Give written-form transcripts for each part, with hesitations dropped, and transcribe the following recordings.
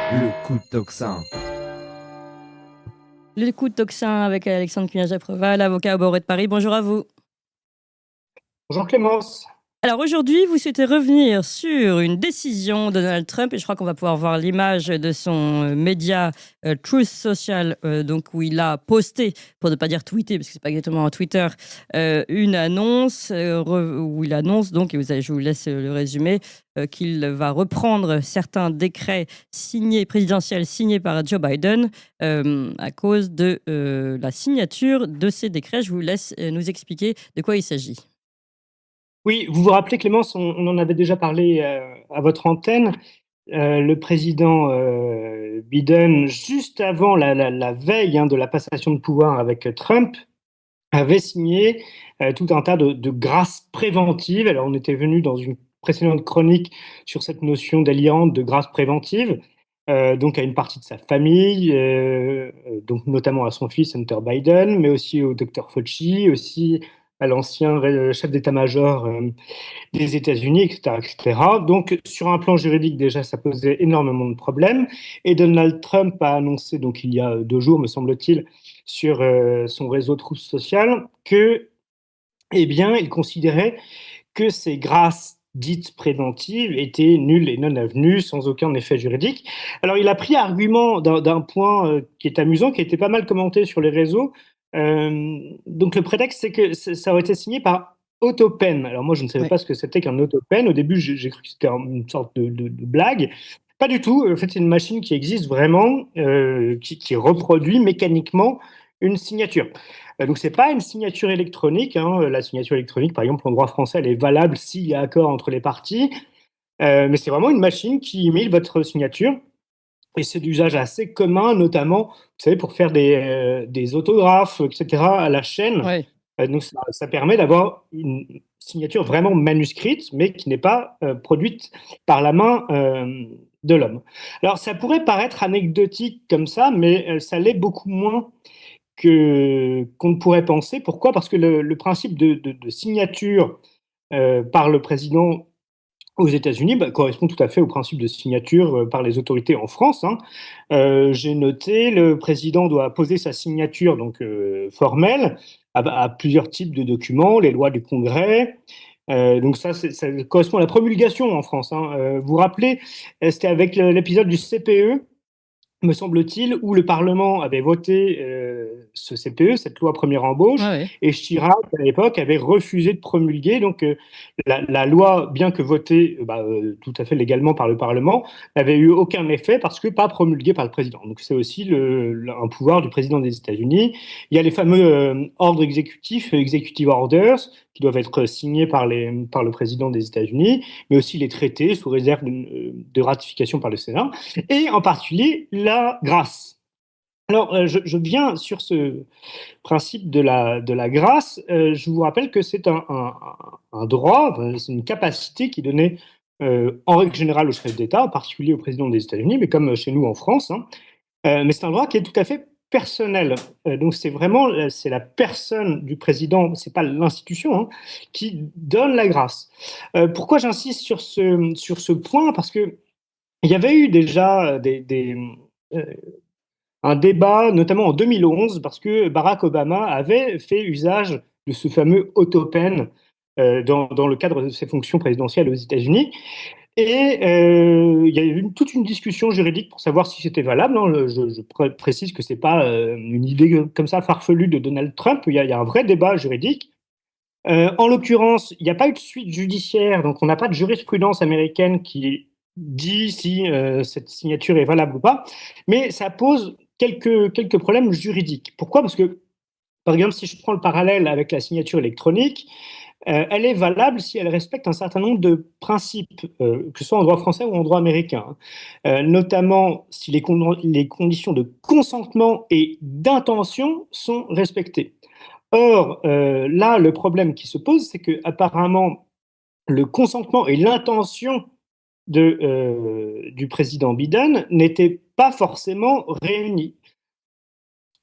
Le coup de tocsin. Le coup de tocsin avec Alexandre Cunha-Japreva, l'avocat au barreau de Paris. Bonjour à vous. Bonjour Clémence. Alors aujourd'hui, vous souhaitez revenir sur une décision de Donald Trump et je crois qu'on va pouvoir voir l'image de son média Truth Social, donc où il a posté, pour ne pas dire tweeté, parce que c'est pas exactement un Twitter, une annonce où il annonce donc, et je vous laisse le résumer, qu'il va reprendre certains décrets présidentiels signés par Joe Biden à cause de la signature de ces décrets. Je vous laisse nous expliquer de quoi il s'agit. Oui, vous vous rappelez Clémence, on en avait déjà parlé à votre antenne. Le président Biden, juste avant la veille de la passation de pouvoir avec Trump, avait signé tout un tas de grâces préventives. Alors on était venu dans une précédente chronique sur cette notion délirante de grâce préventive. Donc à une partie de sa famille, donc notamment à son fils Hunter Biden, mais aussi au docteur Fauci, aussi à l'ancien chef d'état-major des États-Unis, etc., etc. Donc, sur un plan juridique, déjà, ça posait énormément de problèmes. Et Donald Trump a annoncé, donc il y a 2 jours, me semble-t-il, sur son réseau Truth Social, que, eh bien, il considérait que ces grâces dites préventives étaient nulles et non avenues, sans aucun effet juridique. Alors, il a pris argument d'un point qui est amusant, qui a été pas mal commenté sur les réseaux. Donc, le prétexte, c'est que ça aurait été signé par AutoPen. Alors, moi, je ne savais Ouais. pas ce que c'était qu'un AutoPen. Au début, j'ai cru que c'était une sorte de blague. Pas du tout. En fait, c'est une machine qui existe vraiment, qui reproduit mécaniquement une signature. Donc, c'est pas une signature électronique, hein. La signature électronique, par exemple, en droit français, elle est valable s'il y a accord entre les parties. Mais c'est vraiment une machine qui imite votre signature. Et c'est d'usage assez commun, notamment, vous savez, pour faire des autographes, etc., à la chaîne. Ouais. Donc, ça permet d'avoir une signature vraiment manuscrite, mais qui n'est pas produite par la main de l'homme. Alors, ça pourrait paraître anecdotique comme ça, mais ça l'est beaucoup moins qu'on ne pourrait penser. Pourquoi? Parce que le principe de signature par le président aux États-Unis correspond tout à fait au principe de signature par les autorités en France, hein. J'ai noté, le président doit poser sa signature donc formelle à plusieurs types de documents, les lois du Congrès. Donc ça correspond à la promulgation en France, hein. Vous vous rappelez, c'était avec l'épisode du CPE, me semble-t-il, où le Parlement avait voté ce CPE, cette loi première Ouais, embauche, ouais. et Chirac, à l'époque, avait refusé de promulguer. Donc, la loi, bien que votée tout à fait légalement par le Parlement, n'avait eu aucun effet parce que pas promulguée par le président. Donc, c'est aussi un pouvoir du président des États-Unis. Il y a les fameux ordres exécutifs, executive orders, qui doivent être signés par le président des États-Unis, mais aussi les traités sous réserve de ratification par le Sénat, et en particulier la grâce. Alors, je viens sur ce principe de la grâce. Je vous rappelle que c'est un droit, enfin, c'est une capacité qui est donnée en règle générale au chef d'État, en particulier au président des États-Unis, mais comme chez nous en France, hein. Mais c'est un droit qui est tout à fait personnel. Donc c'est vraiment c'est la personne du président, c'est pas l'institution, hein, qui donne la grâce. Pourquoi j'insiste sur ce point? Parce que il y avait eu déjà euh, un débat, notamment en 2011, parce que Barack Obama avait fait usage de ce fameux autopen dans le cadre de ses fonctions présidentielles aux États-Unis. Et il y a eu toute une discussion juridique pour savoir si c'était valable, hein. Je précise que c'est pas une idée comme ça farfelue de Donald Trump. Il y a un vrai débat juridique. En l'occurrence, il n'y a pas eu de suite judiciaire, donc on n'a pas de jurisprudence américaine qui dit si cette signature est valable ou pas, mais ça pose quelques problèmes juridiques. Pourquoi? Parce que, par exemple, si je prends le parallèle avec la signature électronique, elle est valable si elle respecte un certain nombre de principes, que ce soit en droit français ou en droit américain, hein. Notamment si les conditions de consentement et d'intention sont respectées. Or, là, le problème qui se pose, c'est que apparemment, le consentement et l'intention du président Biden n'étaient pas forcément réunis.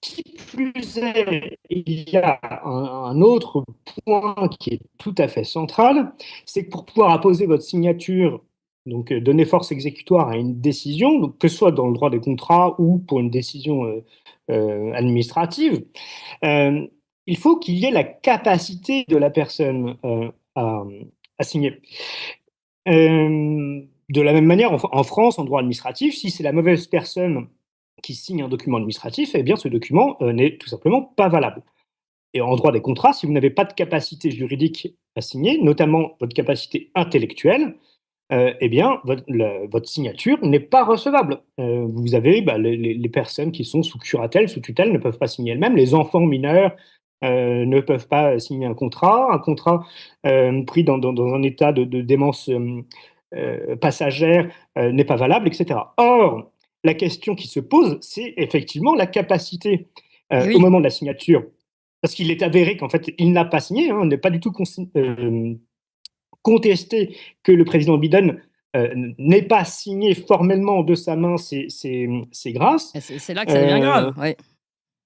Qui plus est, il y a un autre point qui est tout à fait central, c'est que pour pouvoir apposer votre signature donc donner force exécutoire à une décision, donc, que ce soit dans le droit des contrats ou pour une décision administrative, euh, il faut qu'il y ait la capacité de la personne à signer. De la même manière, en France, en droit administratif, si c'est la mauvaise personne qui signe un document administratif, eh bien ce document n'est tout simplement pas valable. Et en droit des contrats, si vous n'avez pas de capacité juridique à signer, notamment votre capacité intellectuelle, eh bien, votre signature n'est pas recevable. Vous avez les personnes qui sont sous curatelle, sous tutelle, ne peuvent pas signer elles-mêmes. Les enfants mineurs ne peuvent pas signer un contrat. Un contrat pris dans un état de démence passagère n'est pas valable, etc. Or, la question qui se pose, c'est effectivement la capacité Et au oui, moment de la signature, parce qu'il est avéré qu'en fait, il n'a pas signé, hein, on n'est pas du tout contester que le président Biden n'ait pas signé formellement de sa main ces grâces, c'est là que ça devient euh, grave. Ouais.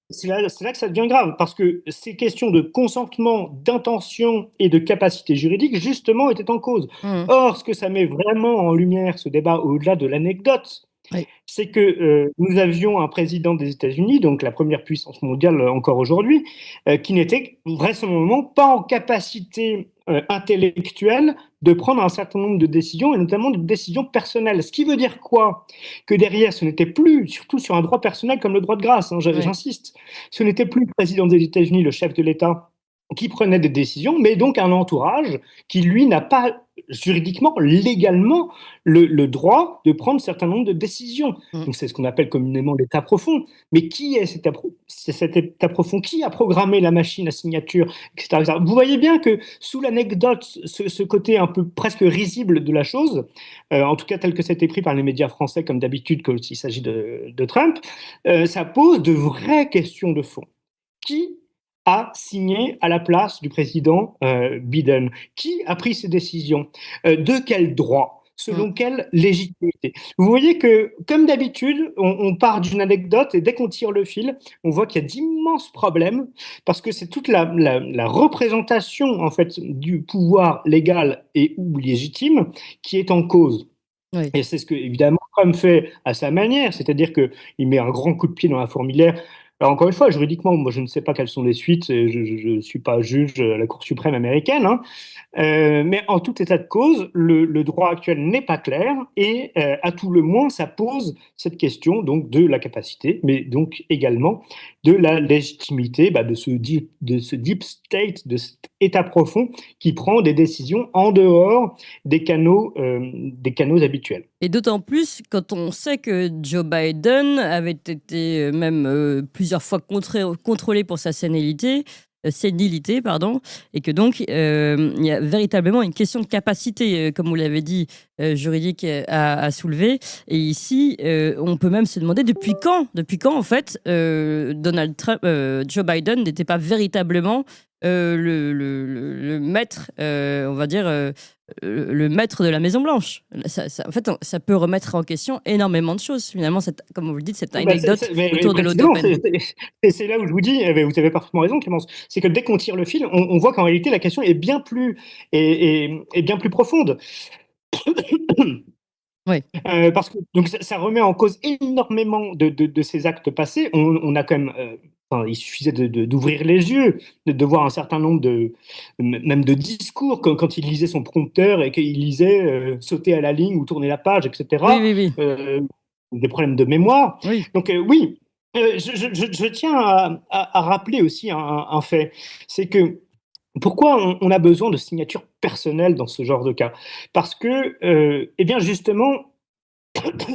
c'est là que ça devient grave, parce que ces questions de consentement, d'intention et de capacité juridique, justement, étaient en cause. Mhm. Or, ce que ça met vraiment en lumière, ce débat, au-delà de l'anecdote, Oui. c'est que nous avions un président des États-Unis, donc la première puissance mondiale encore aujourd'hui, qui n'était vraisemblablement pas en capacité intellectuelle de prendre un certain nombre de décisions, et notamment de décisions personnelles. Ce qui veut dire quoi? Que derrière, ce n'était plus, surtout sur un droit personnel comme le droit de grâce, hein, Oui. j'insiste, ce n'était plus le président des États-Unis, le chef de l'État, qui prenait des décisions, mais donc un entourage qui, lui, n'a pas juridiquement, légalement, le droit de prendre un certain nombre de décisions. Mhm. Donc c'est ce qu'on appelle communément l'état profond. Mais qui est cet état profond? Qui a programmé la machine à signature, etc., etc. Vous voyez bien que sous l'anecdote, ce côté un peu presque risible de la chose, en tout cas tel que c'était pris par les médias français comme d'habitude quand il s'agit de Trump, ça pose de vraies questions de fond. Qui a signé à la place du président Biden? Qui a pris ces décisions? De quel droit? Mhm. Selon quelle légitimité? Vous voyez que, comme d'habitude, on part d'une anecdote et dès qu'on tire le fil, on voit qu'il y a d'immenses problèmes parce que c'est toute la représentation en fait du pouvoir légal et ou légitime qui est en cause. Oui. Et c'est ce que, évidemment, Trump fait à sa manière, c'est-à-dire qu'il met un grand coup de pied dans la fourmilière. Alors, encore une fois, juridiquement, moi, je ne sais pas quelles sont les suites, et je ne suis pas juge à la Cour suprême américaine, hein. Mais en tout état de cause, le droit actuel n'est pas clair et à tout le moins, ça pose cette question donc de la capacité, mais donc également de la légitimité de ce deep state, de cet état profond qui prend des décisions en dehors des canaux habituels. Et d'autant plus quand on sait que Joe Biden avait été même plusieurs fois contrôlé pour sa sénilité, pardon, et que donc il y a véritablement une question de capacité, comme vous l'avez dit, juridique à soulever. Et ici, on peut même se demander depuis quand en fait, Joe Biden n'était pas véritablement le maître, on va dire, le maître de la Maison Blanche. En fait, ça peut remettre en question énormément de choses. Finalement, comme vous le dites, cette Bah, anecdote mais autour de précisément, l'Auto-Pen. c'est là où je vous dis, vous avez parfaitement raison, Clémence, c'est que dès qu'on tire le fil, on voit qu'en réalité, la question est bien plus profonde. Oui, Parce que donc ça remet en cause énormément de ces actes passés. On a quand même, enfin, il suffisait d'ouvrir les yeux, de voir un certain nombre même de discours quand il lisait son prompteur et qu'il lisait sauter à la ligne ou tourner la page, oui, etc. oui, oui. Euh, des problèmes de mémoire. Oui. Donc oui, je tiens à rappeler aussi un fait, c'est que pourquoi on a besoin de signatures personnelles dans ce genre de cas? Parce que, eh bien justement,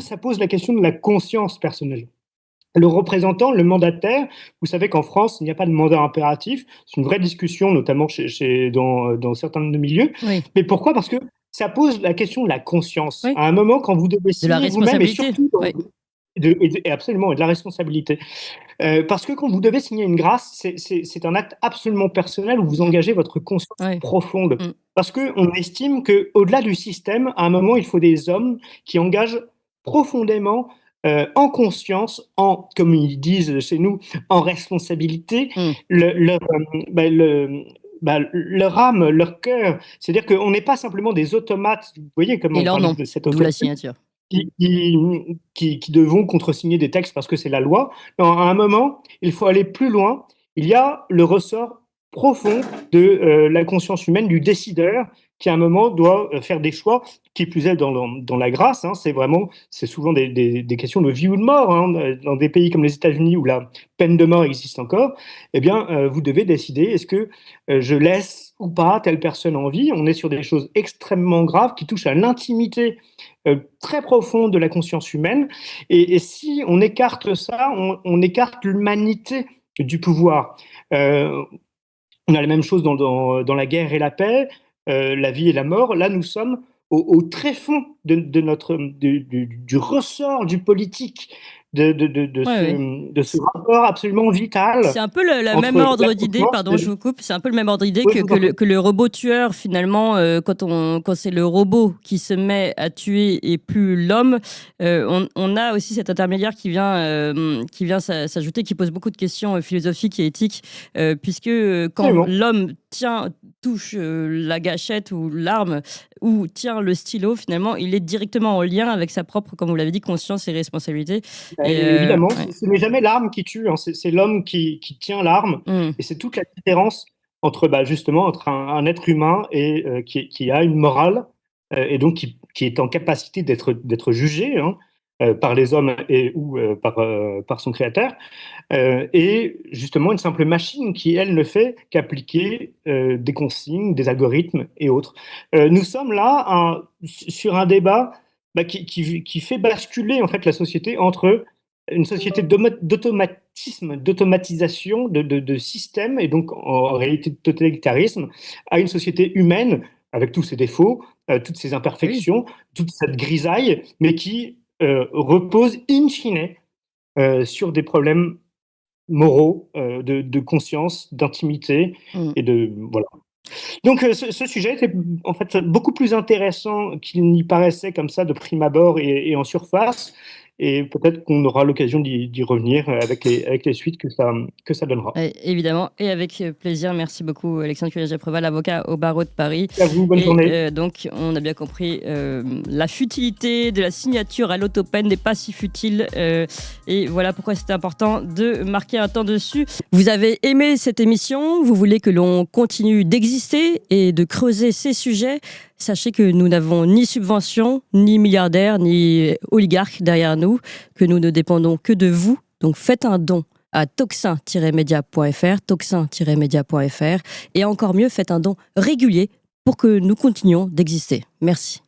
ça pose la question de la conscience personnelle. Le représentant, le mandataire, vous savez qu'en France, il n'y a pas de mandat impératif. C'est une vraie discussion, notamment dans certains de nos milieux. Oui, Mais pourquoi? Parce que ça pose la question de la conscience. oui. À un moment, quand vous devez De la signer vous-même, et responsabilité. surtout, Oui, et absolument, et de la responsabilité. Parce que quand vous devez signer une grâce, c'est un acte absolument personnel où vous mm, engagez votre conscience oui, profonde. mm, Parce qu'on estime qu'au-delà du système, à un moment, il faut des hommes qui engagent profondément, en conscience, comme ils disent chez nous, en responsabilité, mm. le, leur, bah, le- leur âme, leur cœur. C'est-à-dire qu'on n'est pas simplement des automates, vous voyez, comme Et on leur parlait nom, de cette d'où la autorité, signature. qui devons contresigner des textes parce que c'est la loi. Non, à un moment, il faut aller plus loin. Il y a le ressort profond de la conscience humaine du décideur qui, à un moment, doit faire des choix, qui plus est dans la grâce. Hein, c'est souvent des questions de vie ou de mort. Hein, dans des pays comme les États-Unis où la peine de mort existe encore, eh bien, vous devez décider, est-ce que je laisse ou pas telle personne en vie? On est sur des choses extrêmement graves qui touchent à l'intimité très profonde de la conscience humaine. Et si on écarte ça, on écarte l'humanité du pouvoir. On a la même chose dans la guerre et la paix, la vie et la mort. Là, nous sommes au tréfonds du ressort du politique, Ouais, ouais. de ce rapport absolument vital C'est un peu le même entre la ordre d'idée, conscience pardon, je vous coupe, c'est un peu le même ordre d'idée oui, je vous en prie. que le robot tueur, finalement, quand c'est le robot qui se met à tuer et plus l'homme, on a aussi cet intermédiaire qui vient s'ajouter, qui pose beaucoup de questions philosophiques et éthiques, puisque quand Absolument. l'homme touche la gâchette ou l'arme, ou tient le stylo, finalement, il est directement en lien avec sa propre, comme vous l'avez dit, conscience et responsabilité. Et Évidemment, ouais. ce n'est jamais l'arme qui tue, hein, c'est l'homme qui tient l'arme, Mm. et c'est toute la différence entre justement entre un être humain et qui a une morale et donc qui est en capacité d'être jugé hein, par les hommes et ou par son créateur, et justement une simple machine qui elle ne fait qu'appliquer des consignes, des algorithmes et autres. Nous sommes là sur un débat qui fait basculer en fait la société entre une société d'automatisme, d'automatisation de systèmes, et donc en réalité de totalitarisme, à une société humaine avec tous ses défauts, toutes ses Oui. imperfections, toute cette grisaille, mais qui repose in fine sur des problèmes moraux, de conscience, d'intimité Mm. et de voilà. Donc ce sujet était en fait beaucoup plus intéressant qu'il n'y paraissait comme ça de prime abord et en surface, et peut-être qu'on aura l'occasion d'y revenir avec les suites que ça donnera. Évidemment, et avec plaisir. Merci beaucoup, Alexandre Cuéllar-Japreval, avocat au barreau de Paris. À vous, bonne Et journée. donc, on a bien compris, la futilité de la signature à l'autopen n'est pas si futile. Et voilà pourquoi c'était important de marquer un temps dessus. Vous avez aimé cette émission, vous voulez que l'on continue d'exister et de creuser ces sujets. Sachez que nous n'avons ni subvention, ni milliardaires, ni oligarques derrière nous, que nous ne dépendons que de vous. Donc faites un don à toxin-media.fr, toxin-media.fr, et encore mieux, faites un don régulier pour que nous continuions d'exister. Merci.